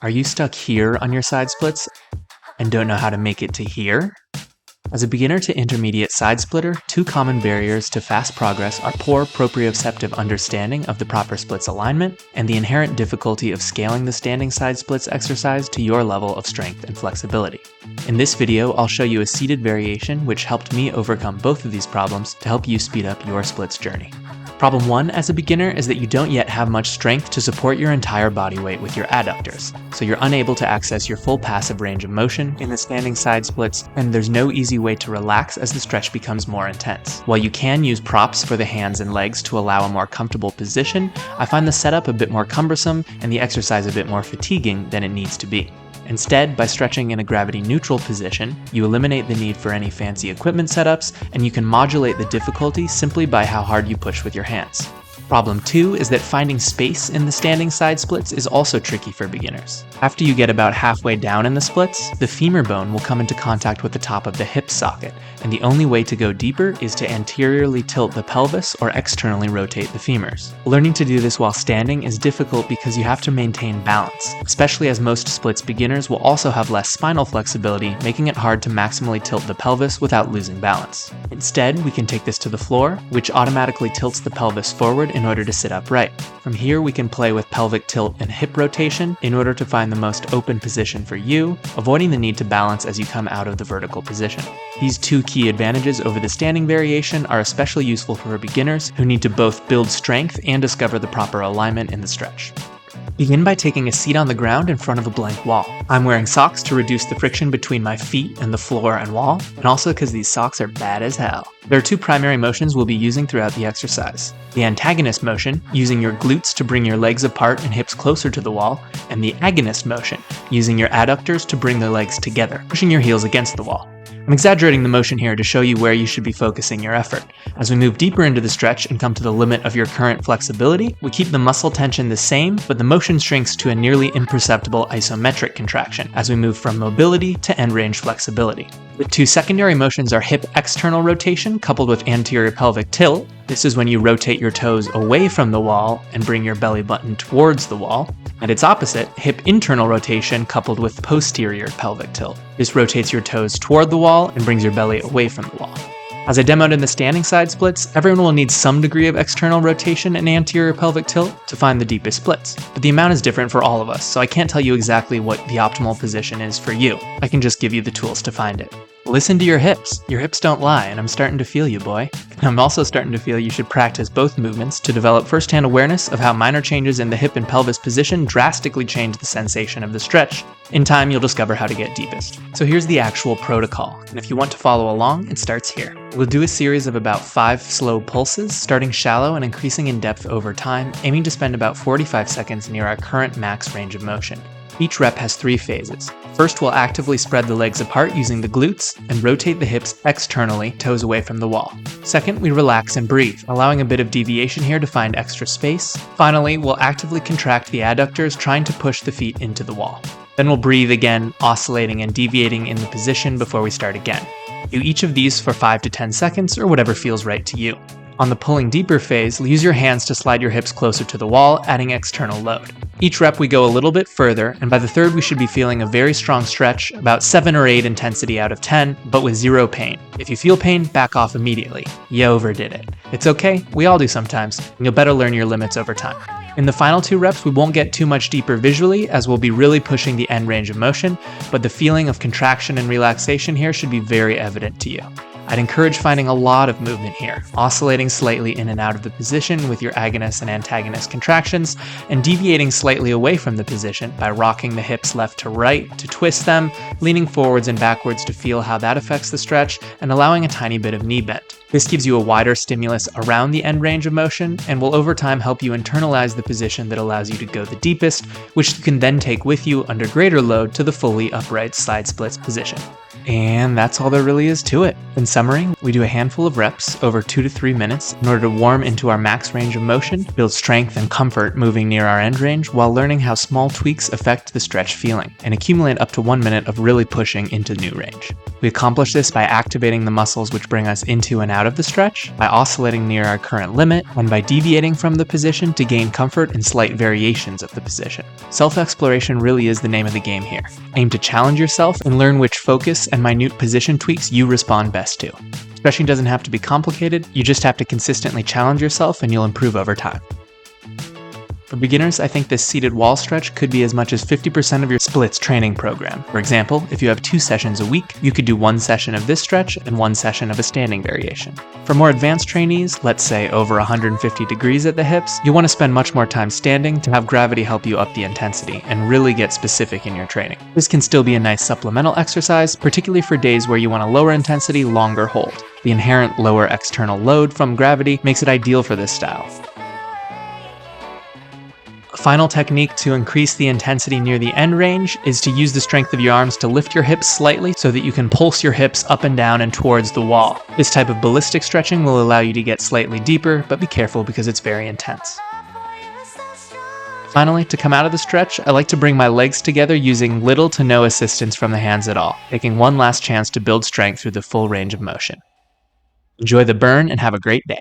Are you stuck here on your side splits and don't know how to make it to here? As a beginner to intermediate side splitter, two common barriers to fast progress are poor proprioceptive understanding of the proper splits alignment and the inherent difficulty of scaling the standing side splits exercise to your level of strength and flexibility. In this video, I'll show you a seated variation which helped me overcome both of these problems to help you speed up your splits journey. Problem 1 as a beginner is that you don't yet have much strength to support your entire body weight with your adductors, so you're unable to access your full passive range of motion in the standing side splits, and there's no easy way to relax as the stretch becomes more intense. While you can use props for the hands and legs to allow a more comfortable position, I find the setup a bit more cumbersome and the exercise a bit more fatiguing than it needs to be. Instead, by stretching in a gravity-neutral position, you eliminate the need for any fancy equipment setups, and you can modulate the difficulty simply by how hard you push with your hands. Problem 2 is that finding space in the standing side splits is also tricky for beginners. After you get about halfway down in the splits, the femur bone will come into contact with the top of the hip socket, and the only way to go deeper is to anteriorly tilt the pelvis or externally rotate the femurs. Learning to do this while standing is difficult because you have to maintain balance, especially as most splits beginners will also have less spinal flexibility, making it hard to maximally tilt the pelvis without losing balance. Instead, we can take this to the floor, which automatically tilts the pelvis forward in order to sit upright. From here, we can play with pelvic tilt and hip rotation in order to find the most open position for you, avoiding the need to balance as you come out of the vertical position. These two key advantages over the standing variation are especially useful for beginners who need to both build strength and discover the proper alignment in the stretch. Begin by taking a seat on the ground in front of a blank wall. I'm wearing socks to reduce the friction between my feet and the floor and wall, and also because these socks are bad as hell. There are two primary motions we'll be using throughout the exercise. The antagonist motion, using your glutes to bring your legs apart and hips closer to the wall, and the agonist motion, using your adductors to bring the legs together, pushing your heels against the wall. I'm exaggerating the motion here to show you where you should be focusing your effort. As we move deeper into the stretch and come to the limit of your current flexibility, we keep the muscle tension the same, but the motion shrinks to a nearly imperceptible isometric contraction as we move from mobility to end range flexibility. The two secondary motions are hip external rotation coupled with anterior pelvic tilt. This is when you rotate your toes away from the wall and bring your belly button towards the wall. And its opposite, hip internal rotation coupled with posterior pelvic tilt. This rotates your toes toward the wall and brings your belly away from the wall. As I demoed in the standing side splits, everyone will need some degree of external rotation and anterior pelvic tilt to find the deepest splits. But the amount is different for all of us, so I can't tell you exactly what the optimal position is for you. I can just give you the tools to find it. Listen to your hips. Your hips don't lie, and I'm starting to feel you, boy. And I'm also starting to feel you should practice both movements to develop first-hand awareness of how minor changes in the hip and pelvis position drastically change the sensation of the stretch. In time, you'll discover how to get deepest. So here's the actual protocol, and if you want to follow along, it starts here. We'll do a series of about 5 slow pulses, starting shallow and increasing in depth over time, aiming to spend about 45 seconds near our current max range of motion. Each rep has 3 phases. First, we'll actively spread the legs apart using the glutes and rotate the hips externally, toes away from the wall. Second, we relax and breathe, allowing a bit of deviation here to find extra space. Finally, we'll actively contract the adductors, trying to push the feet into the wall. Then we'll breathe again, oscillating and deviating in the position before we start again. Do each of these for 5 to 10 seconds or whatever feels right to you. On the pulling deeper phase, use your hands to slide your hips closer to the wall, adding external load. Each rep we go a little bit further, and by the third we should be feeling a very strong stretch, about 7 or 8 intensity out of 10, but with 0 pain. If you feel pain, back off immediately. You overdid it. It's okay, we all do sometimes, and you'll better learn your limits over time. In the final 2 reps, we won't get too much deeper visually, as we'll be really pushing the end range of motion, but the feeling of contraction and relaxation here should be very evident to you. I'd encourage finding a lot of movement here, oscillating slightly in and out of the position with your agonist and antagonist contractions, and deviating slightly away from the position by rocking the hips left to right to twist them, leaning forwards and backwards to feel how that affects the stretch, and allowing a tiny bit of knee bend. This gives you a wider stimulus around the end range of motion and will over time help you internalize the position that allows you to go the deepest, which you can then take with you under greater load to the fully upright side splits position. And that's all there really is to it. In summary, we do a handful of reps over 2 to 3 minutes in order to warm into our max range of motion, build strength and comfort moving near our end range, while learning how small tweaks affect the stretch feeling, and accumulate up to 1 minute of really pushing into new range. We accomplish this by activating the muscles which bring us into and out of the stretch, by oscillating near our current limit, and by deviating from the position to gain comfort in slight variations of the position. Self-exploration really is the name of the game here. Aim to challenge yourself and learn which focus and minute position tweaks you respond best to. Stretching doesn't have to be complicated, you just have to consistently challenge yourself and you'll improve over time. For beginners, I think this seated wall stretch could be as much as 50% of your splits training program. For example, if you have 2 sessions a week, you could do 1 session of this stretch and 1 session of a standing variation. For more advanced trainees, let's say over 150 degrees at the hips, you want to spend much more time standing to have gravity help you up the intensity and really get specific in your training. This can still be a nice supplemental exercise, particularly for days where you want a lower intensity, longer hold. The inherent lower external load from gravity makes it ideal for this style. A final technique to increase the intensity near the end range is to use the strength of your arms to lift your hips slightly so that you can pulse your hips up and down and towards the wall. This type of ballistic stretching will allow you to get slightly deeper, but be careful because it's very intense. Finally, to come out of the stretch, I like to bring my legs together using little to no assistance from the hands at all, taking one last chance to build strength through the full range of motion. Enjoy the burn and have a great day.